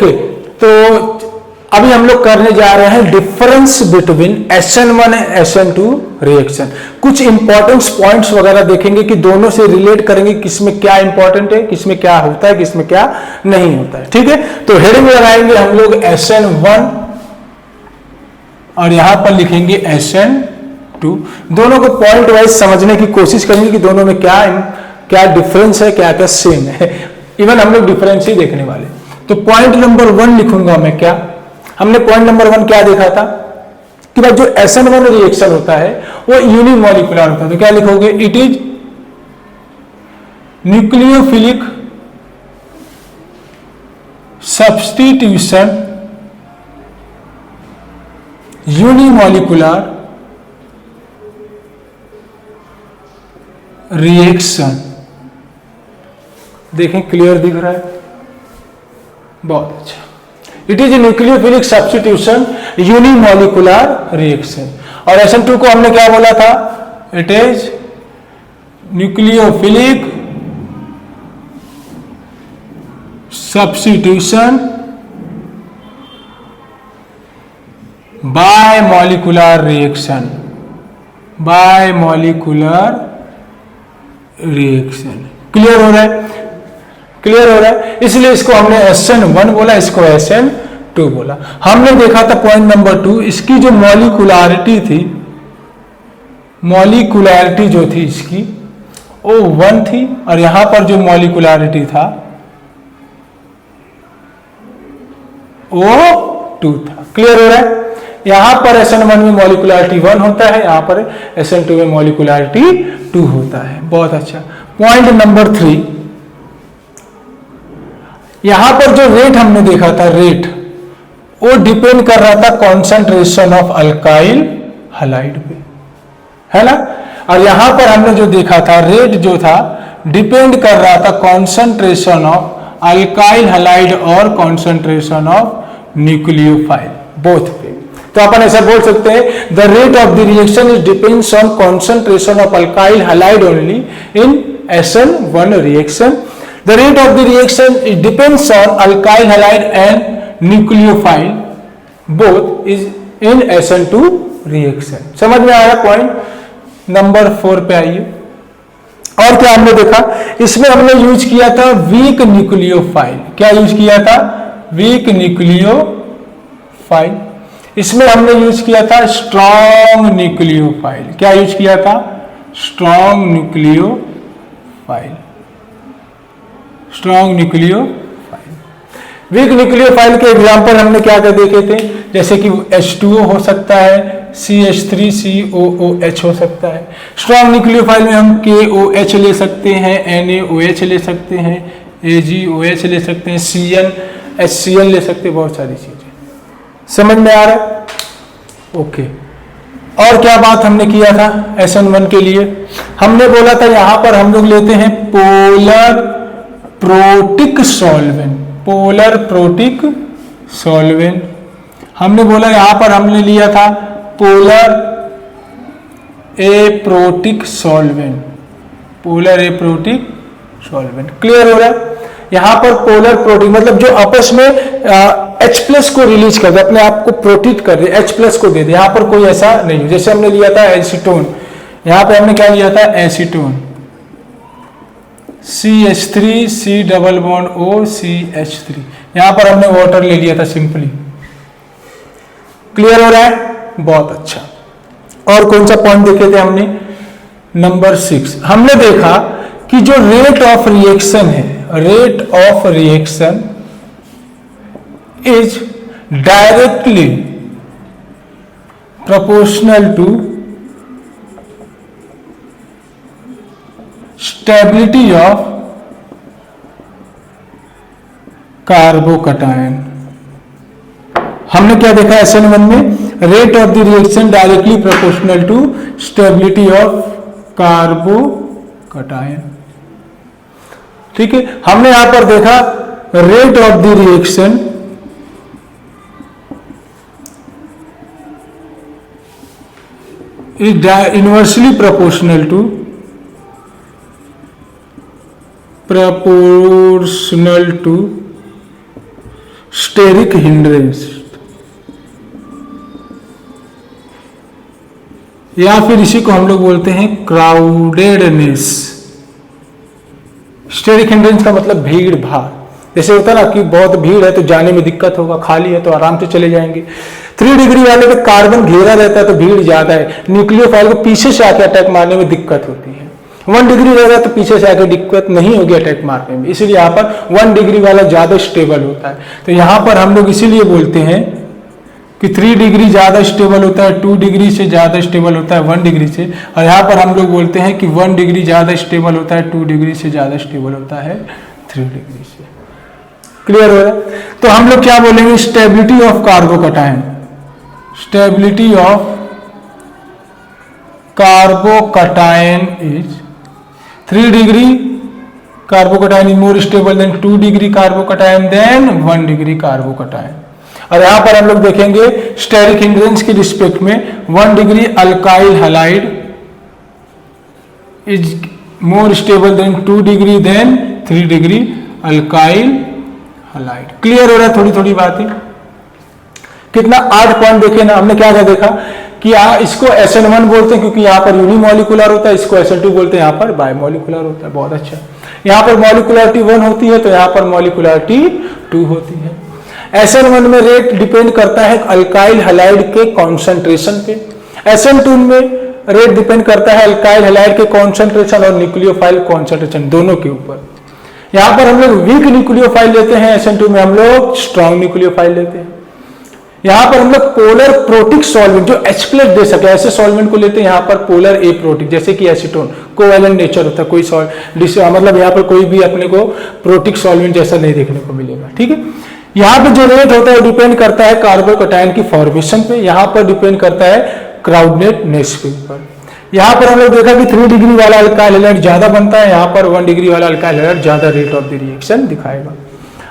Okay, तो अभी हम लोग करने जा रहे हैं difference between SN1 and SN2 reaction. कुछ इंपॉर्टेंट पॉइंट्स वगैरह देखेंगे कि दोनों से रिलेट करेंगे, किसमें क्या इंपॉर्टेंट है, किसमें क्या होता है, किसमें क्या नहीं होता है। ठीक है, तो हेडिंग लगाएंगे हम लोग SN1 और यहां पर लिखेंगे SN2। दोनों को पॉइंट वाइज समझने की कोशिश करेंगे कि दोनों में क्या क्या डिफरेंस है, क्या क्या सेम है। इवन हम लोग डिफरेंस ही देखने वाले। तो पॉइंट नंबर 1 लिखूंगा मैं। क्या हमने पॉइंट नंबर 1 क्या देखा था कि भाई जो SN1 रिएक्शन होता है वो यूनिमॉलिक्यूलर होता है। तो क्या लिखोगे? It is nucleophilic substitution unimolecular reaction. देखें क्लियर दिख रहा है, बहुत अच्छा। It is nucleophilic substitution unimolecular reaction. और SN2 को हमने क्या बोला था? It is nucleophilic substitution bye molecular reaction, bye molecular reaction. Clear हो रहा है? क्लियर हो रहा है। इसलिए इसको हमने SN1 बोला, इसको SN2 बोला। हमने देखा था पॉइंट नंबर 2, इसकी जो मॉलिक्यूलरिटी थी, मॉलिक्यूलरिटी जो थी इसकी वो 1 थी, और यहां पर जो मॉलिक्यूलरिटी था वो 2 था। क्लियर हो रहा है? यहां पर SN1 में मॉलिक्यूलरिटी 1 होता है, यहां पर SN2 में मॉलिक्यूलरिटी 2 होता है। बहुत अच्छा। पॉइंट नंबर 3, यहां पर जो रेट हमने देखा था, रेट वो डिपेंड कर रहा था कॉन्सेंट्रेशन ऑफ अल्काइल हैलाइड पे, है ना। और यहां पर हमने जो देखा था, रेट जो था डिपेंड कर रहा था कॉन्सेंट्रेशन ऑफ अल्काइल हैलाइड और कॉन्सेंट्रेशन ऑफ न्यूक्लियोफाइल, बोथ पे। तो अपन ऐसा बोल सकते हैं, the rate of the reaction is depends on concentration of alkyl halide only in SN1 reaction. The rate of the reaction it depends on alkyl halide and nucleophile, both is in SN2 reaction। समझ में आया? Point number 4 पे आइए। और क्या हमने देखा? इसमें हमने यूज किया था वीक न्यूक्लियोफाइल। क्या यूज किया था? Weak nucleophile. इसमें हमने यूज किया था स्ट्रॉन्ग न्यूक्लियोफाइल। क्या यूज किया था? Strong nucleophile, strong nucleophile. Weak nucleophile के एग्जांपल हमने क्या क्या देखे थे? जैसे कि H2O हो सकता है, CH3COOH हो सकता है। स्ट्रॉन्ग न्यूक्लियोफाइल में हम KOH ले सकते हैं, NaOH ले सकते हैं, AgOH ले सकते हैं, HCl ले सकते हैं, बहुत सारी चीजें। समझ में आ रहा है? ओके। और क्या बात हमने किया था SN1 के लिए? हमने बोला था यहां पर हम लोग लेते हैं polar protic solvent, polar protic solvent. हमने बोला यहां पर हमने लिया था polar aprotic solvent, polar aprotic solvent. Clear हो रहा है? यहां पर पोलर प्रोटिक मतलब जो आपस में H+ को रिलीज कर दे, अपने आप को प्रोटेक्ट कर दे, H+ को दे दे। यहां पर कोई ऐसा नहीं। जैसे हमने लिया था एसीटोन, यहां पर हमने क्या लिया था? Acetone, CH3 C double bond O CH3। यहां पर हमने वाटर ले लिया था सिंपली। क्लियर हो रहा है? बहुत अच्छा। और कौन सा पॉइंट देखे थे हमने? नंबर 6 हमने देखा कि जो रेट ऑफ रिएक्शन है, rate of reaction is directly proportional to stability of carbocation. हमने क्या देखा SN1 में? Rate of the reaction directly proportional to stability of carbocation. ठीक है। हमने यहां पर देखा rate of the reaction is inversely proportional to steric hindrance, या फिर इसी को हम लोग बोलते हैं क्राउडेडनेस। स्टेरिक हिंड्रेंस का मतलब भीड़ भाड़, जैसे होता है ना कि बहुत भीड़ है तो जाने में दिक्कत होगा, खाली है तो आराम से चले जाएंगे। 3 डिग्री वाले पे कार्बन घेरा रहता है तो भीड़ ज्यादा है, न्यूक्लियोफाइल को पीछे से आके अटैक मारने में दिक्कत होती है। 1 डिग्री रहेगा तो पीछे से आके दिक्कत नहीं होगी अटैक मारने में, इसीलिए यहाँ पर 1 डिग्री वाला ज्यादा स्टेबल होता है। तो यहाँ पर हम लोग इसीलिए बोलते हैं कि 3 डिग्री ज्यादा स्टेबल होता है, 2 डिग्री से ज्यादा स्टेबल होता है 1 डिग्री से, और यहाँ पर हम लोग बोलते हैं कि 1 डिग्री ज्यादा स्टेबल होता है, 2 डिग्री से ज्यादा स्टेबल होता है 3 डिग्री से। क्लियर हो रहा है? तो हम लोग क्या बोलेंगे, stability of carbocation, stability of carbocation is 3 degree carbocation is more stable than 2 degree carbocation than 1 degree carbocation. और यहां पर हम लोग देखेंगे स्टेरिक हिंड्रेंस के रिस्पेक्ट में 1 degree alkyl halide is more stable than 2 degree than 3 degree alkyl halide. Clear हो रहा है थोड़ी थोड़ी बातें? कितना 8 पॉइंट देखे ना हमने। क्या क्या देखा कि इसको SN1 बोलते हैं क्योंकि यहाँ पर यूनिमोलिकुलर होता है, इसको SN2 बोलते हैं यहाँ पर बायमोलिकुलर होता है। बहुत अच्छा, यहाँ पर मॉलिकुलरिटी 1 होती है तो यहाँ पर मॉलिकुलरिटी 2 होती है। SN1 में रेट डिपेंड करता है अल्काइल हैलाइड के कॉन्सेंट्रेशन पे, SN2 में रेट डिपेंड करता है अल्काइल हैलाइड के कॉन्सेंट्रेशन और न्यूक्लियोफाइल कॉन्सेंट्रेशन दोनों के ऊपर। यहाँ पर हम लोग वीक न्यूक्लियोफाइल लेते हैं, SN2 में हम लोग स्ट्रॉन्ग न्यूक्लियोफाइल लेते हैं। यहाँ पर हम लोग पोलर प्रोटिक सॉल्वेंट जो H+ दे सके ऐसे सॉल्वेंट को लेते हैं। यहाँ पर पोलर ए प्रोटिक जैसे कि एसीटोन कोवैलेंट नेचर होता है, कोई मतलब यहाँ पर कोई भी अपने को प्रोटिक सॉल्वेंट जैसा नहीं देखने को मिलेगा। ठीक है, यहाँ पे जो रेट होता है वो डिपेंड करता है कार्बोकटायन की फॉर्मेशन पे, यहाँ पर डिपेंड करता है क्राउडेडनेस के ऊपर। यहाँ पर हम लोग देखा कि 3 डिग्री वाला अल्काइल हैलाइड ज्यादा बनता है, यहाँ पर 1 डिग्री वाला अल्काइल हैलाइड ज्यादा रेट ऑफ द रिएक्शन दिखाएगा।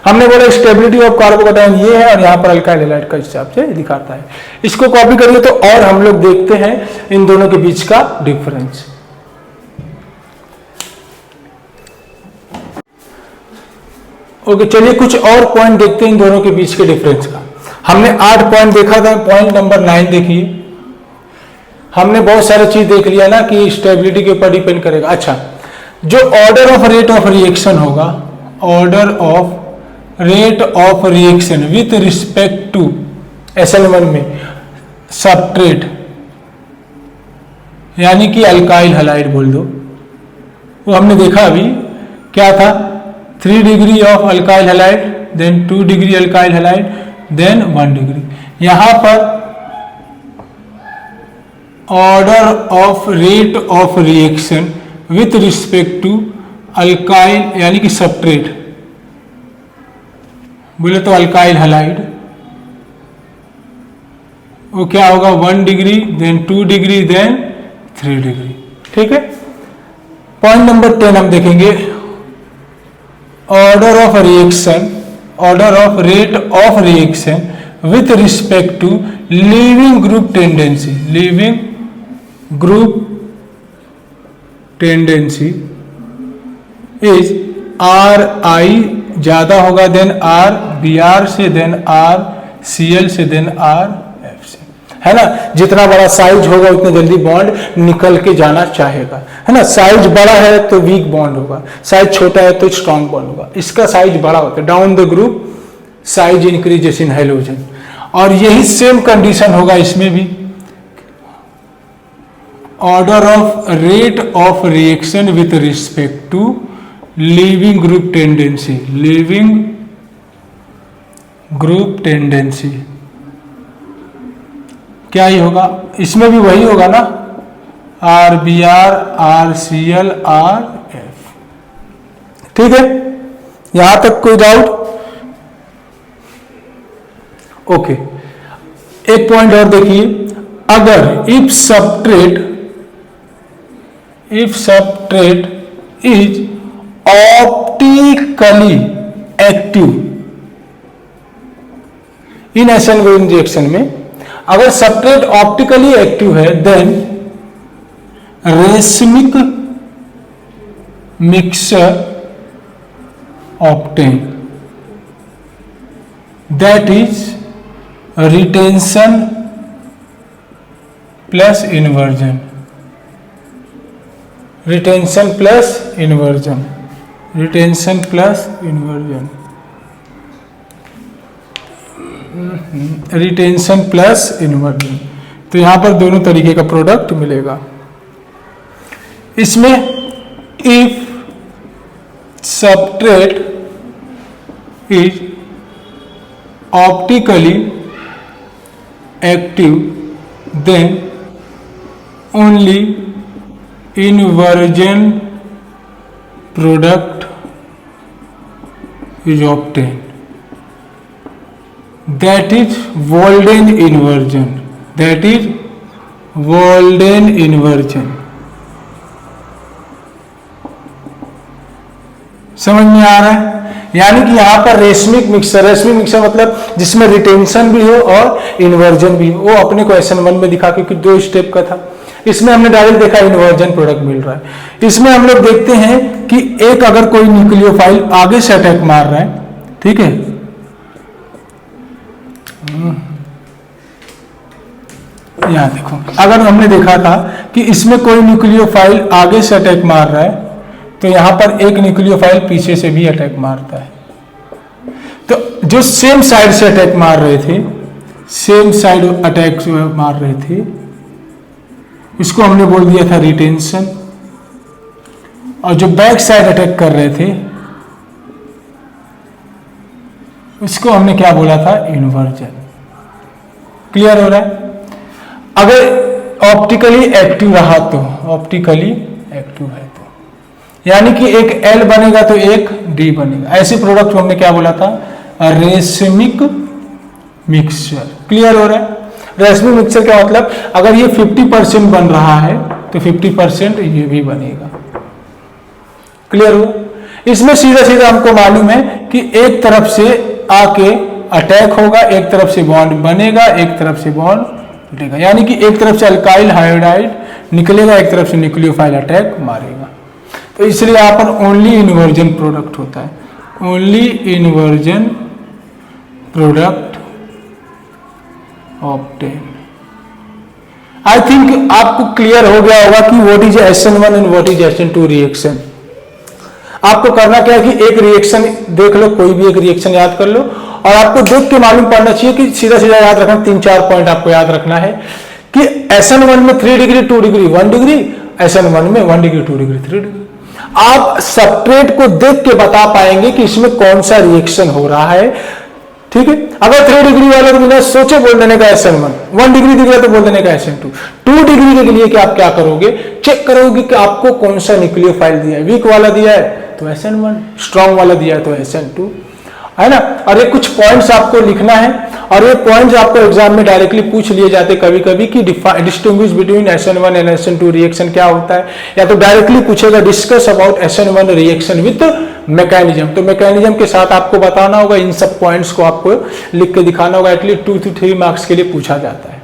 हमने बोला स्टेबिलिटी ऑफ कार्बोकटायन ये है और यहाँ पर अल्काइल हैलाइड का हिसाब से दिखाता है। इसको कॉपी करिए तो और हम लोग देखते हैं इन दोनों के बीच का डिफरेंस। ओके, चलिए कुछ और पॉइंट देखते हैं इन दोनों के बीच के डिफरेंस का। हमने 8 पॉइंट देखा था, पॉइंट नंबर 9 देखिए। हमने बहुत सारे चीज देख लिया ना कि स्टेबिलिटी के ऊपर डिपेंड करेगा। अच्छा, जो order of rate of reaction होगा, order of rate of reaction with respect to SN1 में सबट्रेट यानी कि अल्काइल हैलाइड बोल दो, वो हमने देखा अभी क्या था, 3 degree of alkyl halide than 2 degree alkyl halide than 1 degree. यहां पर order of rate of reaction with respect to alkyl यानी कि सबट्रेट बोले तो अल्काइल हैलाइड, वो क्या होगा 1 degree than 2 degree than 3 degree. ठीक है, पॉइंट नंबर 10 हम देखेंगे order of reaction, order of rate of reaction with respect to leaving group tendency, leaving group tendency is RI ज्यादा होगा देन RBr से देन RCl से देन RF से, है ना। जितना बड़ा साइज होगा उतना जल्दी बॉन्ड निकल के जाना चाहेगा, है ना। साइज बड़ा है तो वीक बॉन्ड होगा, साइज छोटा है तो स्ट्रॉन्ग बॉन्ड होगा। इसका साइज बड़ा होता है, down the group size increases in halogen, और यही सेम कंडीशन होगा इसमें भी। Order of rate of reaction with respect to leaving group tendency, leaving group tendency क्या ही होगा, इसमें भी वही होगा ना, RBr RCl RF। ठीक है, यहां तक कोई डाउट? ओके, एक पॉइंट और देखिए, अगर if substrate is optically active in SN1 reaction में, अगर सबट्रेट ऑप्टिकली एक्टिव है then racemic mixture obtain, that is retention plus inversion, retention plus inversion, retention plus inversion, retention plus inversion. तो यहां पर दोनों तरीके का प्रोडक्ट मिलेगा। इसमें if substrate is optically active then only inversion product is obtained, that is Walden inversion, that is Walden inversion। समझ में आ रहा है? यानी कि यहां पर रेशमिक मिक्सर, रेशमिक मिक्सर मतलब जिसमें रिटेंशन भी हो और इन्वर्जन भी हो, वो अपने क्वेश्चन 1 में दिखा क्योंकि 2 स्टेप का था। इसमें हमने डायरेक्ट देखा इन्वर्जन प्रोडक्ट मिल रहा है। इसमें हम लोग देखते हैं कि एक अगर कोई न्यूक्लियोफाइल आगे से अटैक मार रहा है, ठीक है, यहां देखो, अगर हमने देखा था कि इसमें कोई न्यूक्लियोफाइल आगे से अटैक मार रहा है तो यहां पर एक न्यूक्लियोफाइल पीछे से भी अटैक मारता है। तो जो सेम साइड से अटैक मार रहे थे, सेम साइड अटैक मार रहे थे, इसको हमने बोल दिया था रिटेंशन, और जो बैक साइड अटैक कर रहे थे इसको हमने क्या बोला था, इन्वर्जन। क्लियर हो रहा है? अगर ऑप्टिकली एक्टिव रहा तो, ऑप्टिकली एक्टिव है तो, यानी कि एक L बनेगा तो एक D बनेगा। ऐसे प्रोडक्ट को हमने क्या बोला था, रेशमिक मिक्सचर। क्लियर हो रहा है? रेशमिक मिक्सचर का मतलब अगर ये 50% बन रहा है तो 50% ये भी बनेगा। क्लियर हो? इसमें सीधा सीधा हमको मालूम है कि एक तरफ से आके अटैक होगा, एक तरफ से बॉन्ड बनेगा, एक तरफ से बॉन्ड टूटेगा, यानी कि एक तरफ से अल्काइल हाइड्राइड निकलेगा, एक तरफ से न्यूक्लियोफाइल अटैक मारेगा। तो इसलिए यहाँ पर ओनली इन्वर्जन प्रोडक्ट होता है, only inversion product obtain. I think आपको क्लियर हो गया होगा कि what is SN1 and what is SN2 reaction. आपको करना क्या है कि एक रिएक्शन देख लो, कोई भी एक रिएक्शन याद कर लो, और आपको देख के मालूम पड़ना चाहिए कि सीधा सीधा याद रखना, 3-4 पॉइंट आपको याद रखना है कि SN1 में 3 डिग्री 2 डिग्री 1 डिग्री, SN1 में 1 डिग्री 2 डिग्री 3 डिग्री। आप सबस्ट्रेट को देख के बता पाएंगे कि इसमें कौन सा रिएक्शन हो रहा है। ठीक है, अगर 3 डिग्री वाला तो बिना सोचे बोल देने का SN1, 1 डिग्री दिख रहा तो बोल देने का SN2। 2 डिग्री के लिए कि आप क्या करोगे, चेक करोगे कि आपको कौन सा न्यूक्लियोफाइल दिया है, वीक वाला दिया है तो SN1, स्ट्रॉन्ग वाला दिया है तो SN2, है ना। और ये कुछ पॉइंट्स आपको लिखना है, और ये पॉइंट्स आपको एग्जाम में डायरेक्टली पूछ लिए जाते कभी कभी कि distinguish between SN1 and SN2 reaction क्या होता है, या तो डायरेक्टली पूछेगा discuss about SN1 reaction with mechanism. तो मैकेनिज्म के साथ आपको बताना होगा, इन सब पॉइंट्स को आपको लिख के दिखाना होगा। एटलीस्ट 2 से 3 मार्क्स के लिए पूछा जाता है।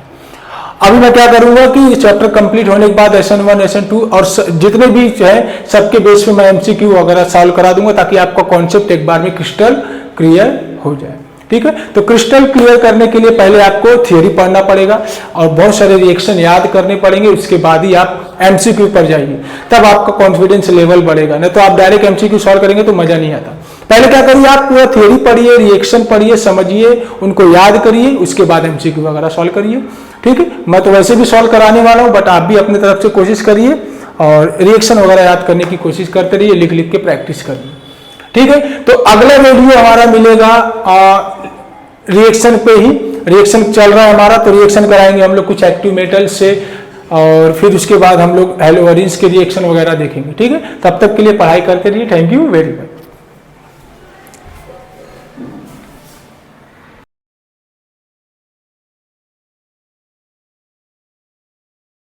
अभी मैं क्या करूंगा कि चैप्टर कंप्लीट होने के बाद SN1 SN2 और जितने भी है सबके बेस पे मैं MCQ वगैरह सॉल्व करा दूंगा, ताकि आपका कॉन्सेप्ट एक बार में क्रिस्टल क्लियर हो जाए। ठीक है, तो क्रिस्टल क्लियर करने के लिए पहले आपको थ्योरी पढ़ना पड़ेगा और बहुत सारे रिएक्शन याद करने पड़ेंगे, उसके बाद ही आप MCQ पर जाइए, तब आपका कॉन्फिडेंस लेवल बढ़ेगा। नहीं तो आप डायरेक्ट MCQ सॉल्व करेंगे तो मजा नहीं आता। पहले क्या करिए, आप पूरा थ्योरी पढ़िए, रिएक्शन पढ़िए, समझिए, उनको याद करिए, उसके बाद MCQ वगैरह सॉल्व करिए। ठीक है, मैं तो वैसे भी सॉल्व कराने वाला हूं, बट आप भी अपनी तरफ से कोशिश करिए और रिएक्शन वगैरह याद करने की कोशिश करते रहिए, लिख लिख के प्रैक्टिस करिए। ठीक है, तो अगला वीडियो हमारा मिलेगा रिएक्शन पे ही। रिएक्शन चल रहा है हमारा, तो रिएक्शन कराएंगे हम लोग कुछ एक्टिव मेटल से, और फिर उसके बाद हम लोग हैलोजेंस के रिएक्शन वगैरह देखेंगे। ठीक है, तब तक के लिए पढ़ाई करते रहिए। Thank you very much.